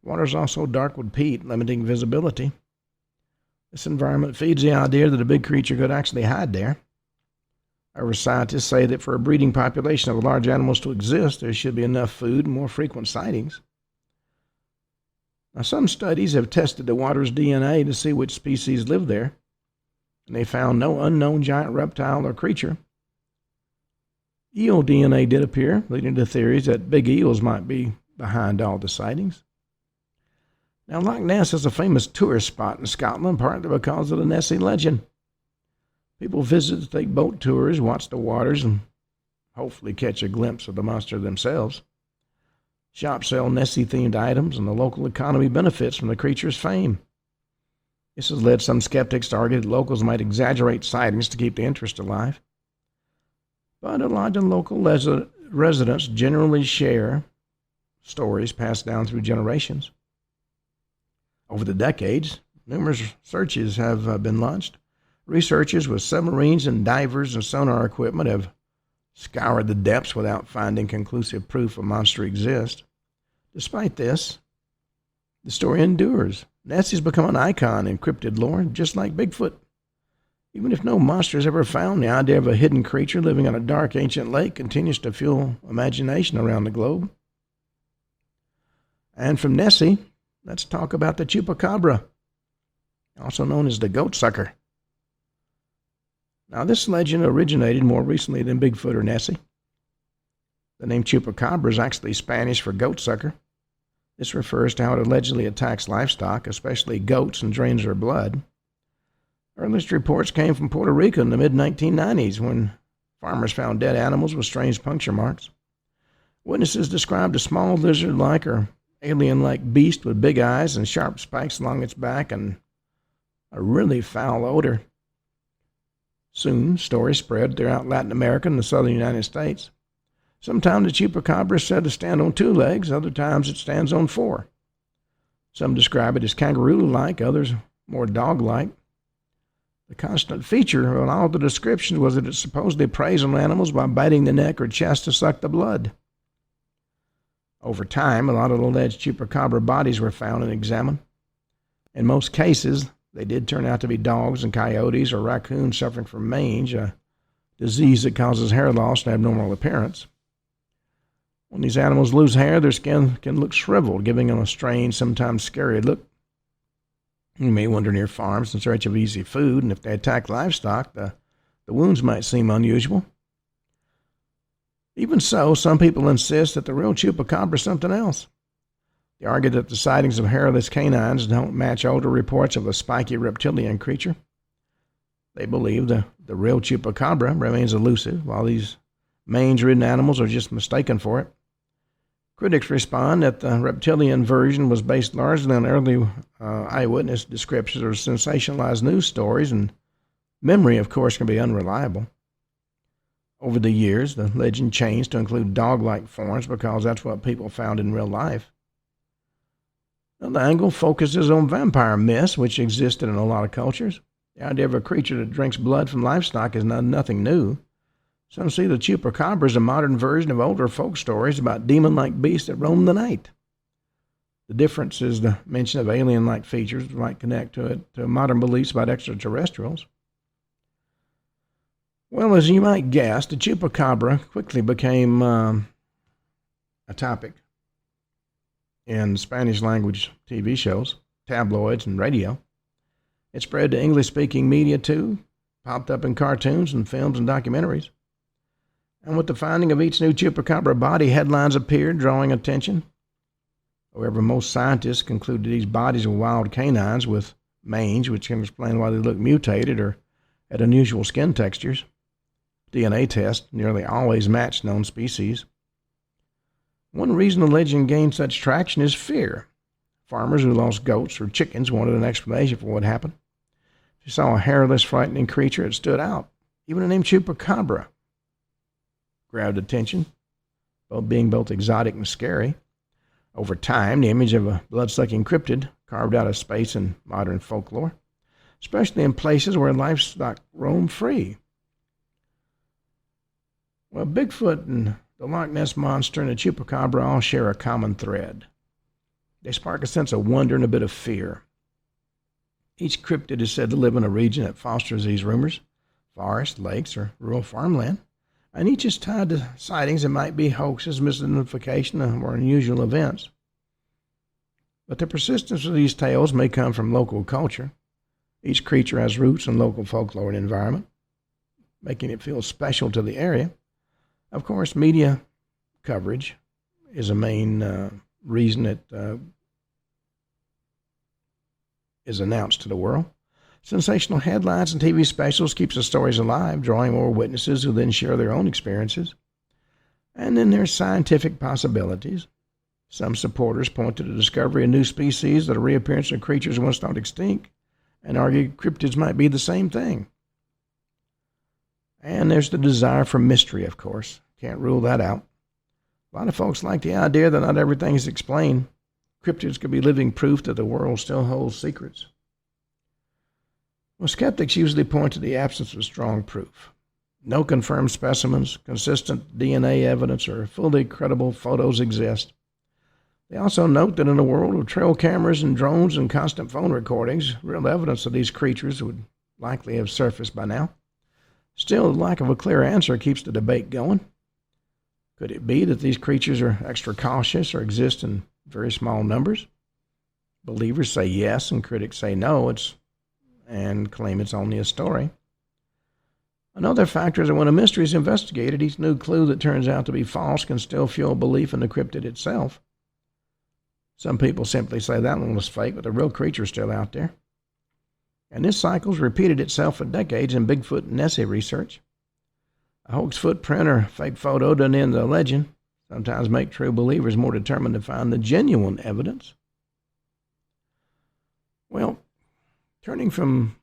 Water is also dark with peat, limiting visibility. This environment feeds the idea that a big creature could actually hide there. However, scientists say that for a breeding population of large animals to exist, there should be enough food and more frequent sightings. Now, some studies have tested the water's DNA to see which species live there, and they found no unknown giant reptile or creature. Eel DNA did appear, leading to theories that big eels might be behind all the sightings. Now, Loch Ness is a famous tourist spot in Scotland, partly because of the Nessie legend. People visit to take boat tours, watch the waters, and hopefully catch a glimpse of the monster themselves. Shops sell Nessie-themed items, and the local economy benefits from the creature's fame. This has led some skeptics to argue that locals might exaggerate sightings to keep the interest alive. But a lot of local residents generally share stories passed down through generations. Over the decades, numerous searches have been launched. Researchers with submarines and divers and sonar equipment have scoured the depths without finding conclusive proof a monster exists. Despite this, the story endures. Nessie's become an icon in cryptid lore, just like Bigfoot. Even if no monster is ever found, the idea of a hidden creature living on a dark ancient lake continues to fuel imagination around the globe. And from Nessie, let's talk about the Chupacabra, also known as the goat sucker. Now, this legend originated more recently than Bigfoot or Nessie. The name Chupacabra is actually Spanish for goat sucker. This refers to how it allegedly attacks livestock, especially goats, and drains their blood. Earliest reports came from Puerto Rico in the mid-1990s when farmers found dead animals with strange puncture marks. Witnesses described a small lizard-like or alien-like beast with big eyes and sharp spikes along its back and a really foul odor. Soon, stories spread throughout Latin America and the southern United States. Sometimes the Chupacabra is said to stand on 2 legs, other times it stands on 4. Some describe it as kangaroo-like, others more dog-like. The constant feature of all the descriptions was that it supposedly preys on animals by biting the neck or chest to suck the blood. Over time, a lot of the alleged Chupacabra bodies were found and examined. In most cases, they did turn out to be dogs and coyotes or raccoons suffering from mange, a disease that causes hair loss and abnormal appearance. When these animals lose hair, their skin can look shriveled, giving them a strange, sometimes scary look. You may wander near farms in search of easy food, and if they attack livestock, the wounds might seem unusual. Even so, some people insist that the real Chupacabra is something else. They argue that the sightings of hairless canines don't match older reports of a spiky reptilian creature. They believe the real Chupacabra remains elusive, while these mange-ridden animals are just mistaken for it. Critics respond that the reptilian version was based largely on early eyewitness descriptions or sensationalized news stories, and memory, of course, can be unreliable. Over the years, the legend changed to include dog-like forms because that's what people found in real life. Now, the angle focuses on vampire myths, which existed in a lot of cultures. The idea of a creature that drinks blood from livestock is nothing new. Some see the Chupacabra as a modern version of older folk stories about demon-like beasts that roam the night. The difference is the mention of alien-like features might connect to modern beliefs about extraterrestrials. Well, as you might guess, the Chupacabra quickly became a topic in Spanish-language TV shows, tabloids, and radio. It spread to English-speaking media, too, popped up in cartoons and films and documentaries. And with the finding of each new Chupacabra body, headlines appeared, drawing attention. However, most scientists concluded these bodies were wild canines with mange, which can explain why they look mutated or had unusual skin textures. DNA tests nearly always match known species. One reason the legend gained such traction is fear. Farmers who lost goats or chickens wanted an explanation for what happened. If you saw a hairless, frightening creature, it stood out. Even the name Chupacabra grabbed attention, being both exotic and scary. Over time, the image of a blood-sucking cryptid carved out a space in modern folklore, especially in places where livestock roam free. Well, Bigfoot and the Loch Ness Monster and the Chupacabra all share a common thread. They spark a sense of wonder and a bit of fear. Each cryptid is said to live in a region that fosters these rumors, forests, lakes, or rural farmland, and each is tied to sightings that might be hoaxes, misidentification, or unusual events. But the persistence of these tales may come from local culture. Each creature has roots in local folklore and environment, making it feel special to the area. Of course, media coverage is a main reason it is announced to the world. Sensational headlines and TV specials keeps the stories alive, drawing more witnesses who then share their own experiences. And then there's scientific possibilities. Some supporters point to the discovery of new species, the reappearance of creatures once thought extinct, and argue cryptids might be the same thing. And there's the desire for mystery, of course. Can't rule that out. A lot of folks like the idea that not everything is explained. Cryptids could be living proof that the world still holds secrets. Well, skeptics usually point to the absence of strong proof. No confirmed specimens, consistent DNA evidence, or fully credible photos exist. They also note that in a world of trail cameras and drones and constant phone recordings, real evidence of these creatures would likely have surfaced by now. Still, the lack of a clear answer keeps the debate going. Could it be that these creatures are extra cautious or exist in very small numbers? Believers say yes, and critics say no, and claim it's only a story. Another factor is that when a mystery is investigated, each new clue that turns out to be false can still fuel belief in the cryptid itself. Some people simply say that one was fake, but the real creature's still out there. And this cycle's repeated itself for decades in Bigfoot and Nessie research. A hoax footprint or fake photo doesn't end the legend. Sometimes make true believers more determined to find the genuine evidence. Well, turning from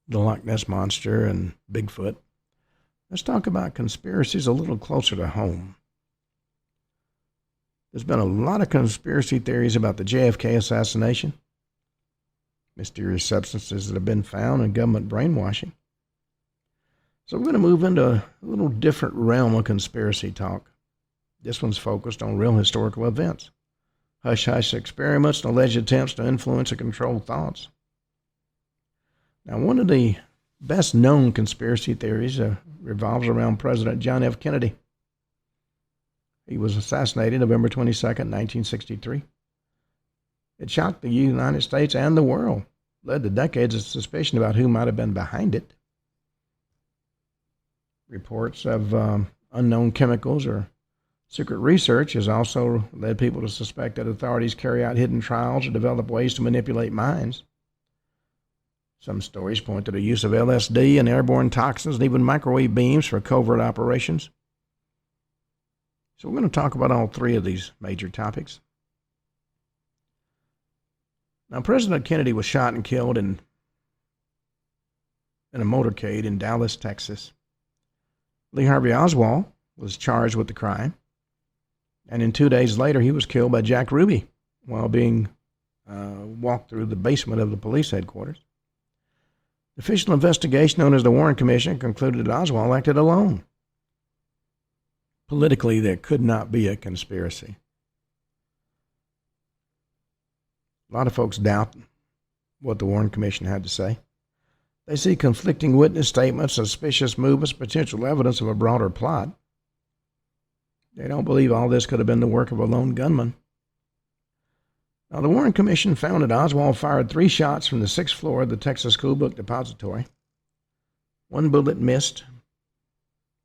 the Loch Ness Monster and Bigfoot, let's talk about conspiracies a little closer to home. There's been a lot of conspiracy theories about the JFK assassination, mysterious substances that have been found, and government brainwashing. So we're going to move into a little different realm of conspiracy talk. This one's focused on real historical events, hush-hush experiments, and alleged attempts to influence and control thoughts. Now, one of the best-known conspiracy theories revolves around President John F. Kennedy. He was assassinated November 22nd, 1963. It shocked the United States and the world, led to decades of suspicion about who might have been behind it. Reports of unknown chemicals or secret research has also led people to suspect that authorities carry out hidden trials or develop ways to manipulate minds. Some stories point to the use of LSD and airborne toxins and even microwave beams for covert operations. So we're going to talk about all three of these major topics. Now, President Kennedy was shot and killed in a motorcade in Dallas, Texas. Lee Harvey Oswald was charged with the crime, and in 2 days later, he was killed by Jack Ruby while being walked through the basement of the police headquarters. The official investigation known as the Warren Commission concluded that Oswald acted alone. Politically, there could not be a conspiracy. A lot of folks doubt what the Warren Commission had to say. They see conflicting witness statements, suspicious movements, potential evidence of a broader plot. They don't believe all this could have been the work of a lone gunman. Now, the Warren Commission found that Oswald fired 3 shots from the 6th floor of the Texas School Book Depository. 1 bullet missed.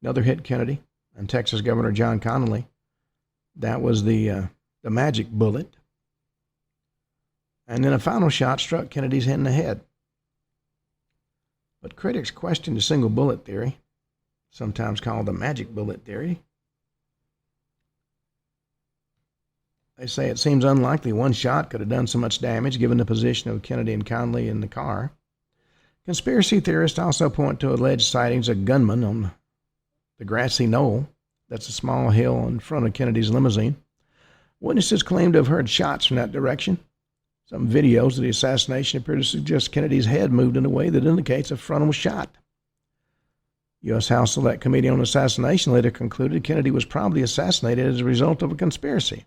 Another hit Kennedy and Texas Governor John Connally. That was the magic bullet. And then a final shot struck Kennedy's head in the head. But critics question the single bullet theory, sometimes called the magic bullet theory. They say it seems unlikely one shot could have done so much damage given the position of Kennedy and Connally in the car. Conspiracy theorists also point to alleged sightings of gunmen on the grassy knoll. That's a small hill in front of Kennedy's limousine. Witnesses claim to have heard shots from that direction. Some videos of the assassination appear to suggest Kennedy's head moved in a way that indicates a frontal shot. U.S. House Select Committee on Assassination later concluded Kennedy was probably assassinated as a result of a conspiracy.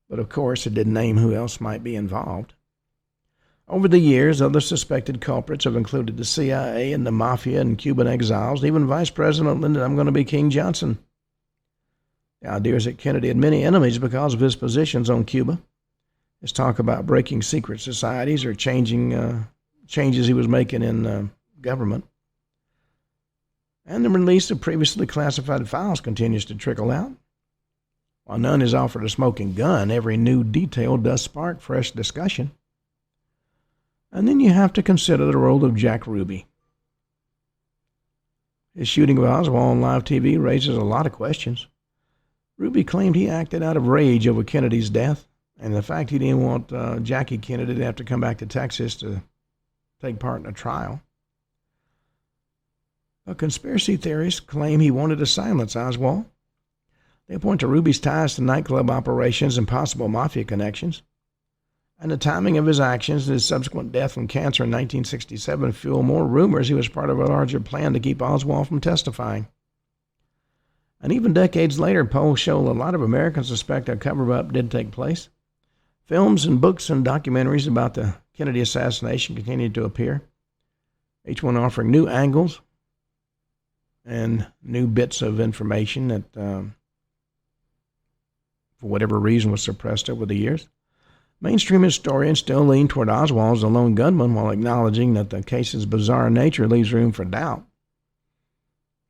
But of course, it didn't name who else might be involved. Over the years, other suspected culprits have included the CIA and the Mafia and Cuban exiles, even Vice President Lyndon I'm going to be King Johnson. The idea is that Kennedy had many enemies because of his positions on Cuba. His talk about breaking secret societies or changes he was making in government. And the release of previously classified files continues to trickle out. While none is offered a smoking gun, every new detail does spark fresh discussion. And then you have to consider the role of Jack Ruby. His shooting of Oswald on live TV raises a lot of questions. Ruby claimed he acted out of rage over Kennedy's death, and the fact he didn't want Jackie Kennedy to have to come back to Texas to take part in a trial. But conspiracy theorists claim he wanted to silence Oswald. They point to Ruby's ties to nightclub operations and possible mafia connections. And the timing of his actions and his subsequent death from cancer in 1967 fuel more rumors he was part of a larger plan to keep Oswald from testifying. And even decades later, polls show a lot of Americans suspect a cover-up did take place. Films and books and documentaries about the Kennedy assassination continued to appear, each one offering new angles and new bits of information that, for whatever reason, was suppressed over the years. Mainstream historians still lean toward Oswald as a lone gunman while acknowledging that the case's bizarre nature leaves room for doubt.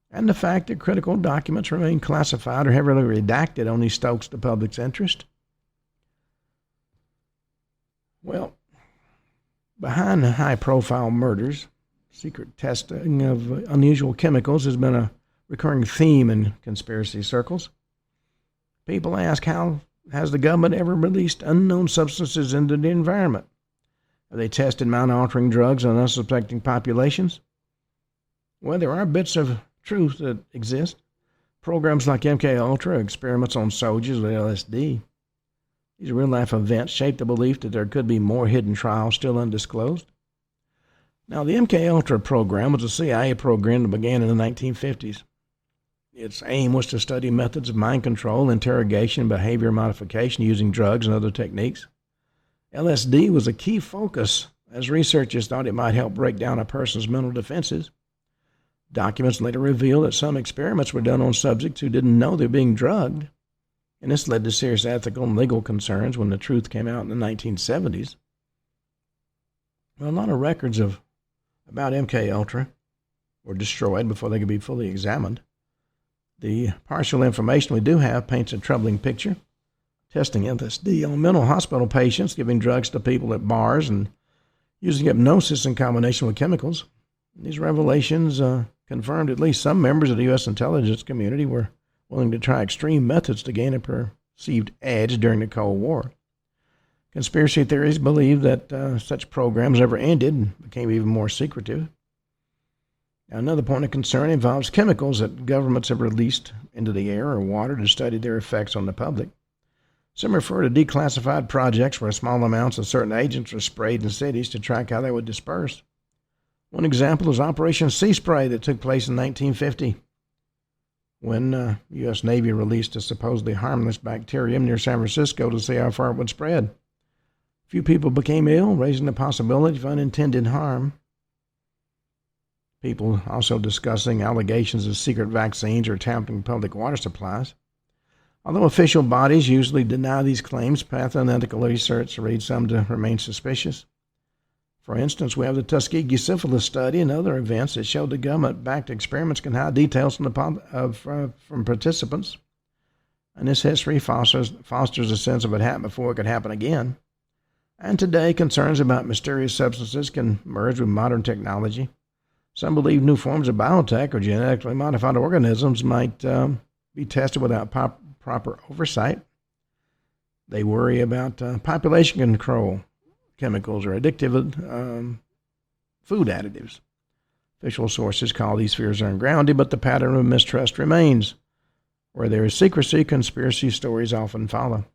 And the fact that critical documents remain classified or heavily redacted only stokes the public's interest. Well, behind the high-profile murders, secret testing of unusual chemicals has been a recurring theme in conspiracy circles. People ask, how has the government ever released unknown substances into the environment? Have they tested mind-altering drugs on unsuspecting populations? Well, there are bits of truth that exist. Programs like MK-Ultra, experiments on soldiers with LSD. These real-life events shape the belief that there could be more hidden trials still undisclosed. Now, the MK-Ultra program was a CIA program that began in the 1950s. Its aim was to study methods of mind control, interrogation, and behavior modification using drugs and other techniques. LSD was a key focus, as researchers thought it might help break down a person's mental defenses. Documents later revealed that some experiments were done on subjects who didn't know they were being drugged, and this led to serious ethical and legal concerns when the truth came out in the 1970s. Well, a lot of records about MK-Ultra were destroyed before they could be fully examined. The partial information we do have paints a troubling picture. Testing LSD on mental hospital patients, giving drugs to people at bars, and using hypnosis in combination with chemicals. These revelations confirmed at least some members of the U.S. intelligence community were willing to try extreme methods to gain a perceived edge during the Cold War. Conspiracy theories believe that such programs never ended and became even more secretive. Now, another point of concern involves chemicals that governments have released into the air or water to study their effects on the public. Some refer to declassified projects where small amounts of certain agents were sprayed in cities to track how they would disperse. One example is Operation Sea Spray that took place in 1950, when U.S. Navy released a supposedly harmless bacterium near San Francisco to see how far it would spread. Few people became ill, raising the possibility of unintended harm. People also discussing allegations of secret vaccines or tampering public water supplies. Although official bodies usually deny these claims, pathoanalytical research leads some to remain suspicious. For instance, we have the Tuskegee syphilis study and other events that showed the government-backed experiments can hide details from participants. And this history fosters a sense of it happened before it could happen again. And today, concerns about mysterious substances can merge with modern technology. Some believe new forms of biotech or genetically modified organisms might be tested without proper oversight. They worry about population control chemicals or addictive food additives. Official sources call these fears ungrounded, but the pattern of mistrust remains. Where there is secrecy, conspiracy stories often follow.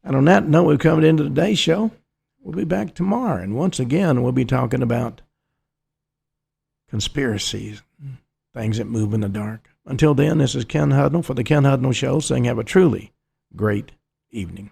And on that note, we've come to the end of today's show. We'll be back tomorrow, and once again, we'll be talking about conspiracies, things that move in the dark. Until then, this is Ken Hudnall for the Ken Hudnall Show, saying have a truly great evening.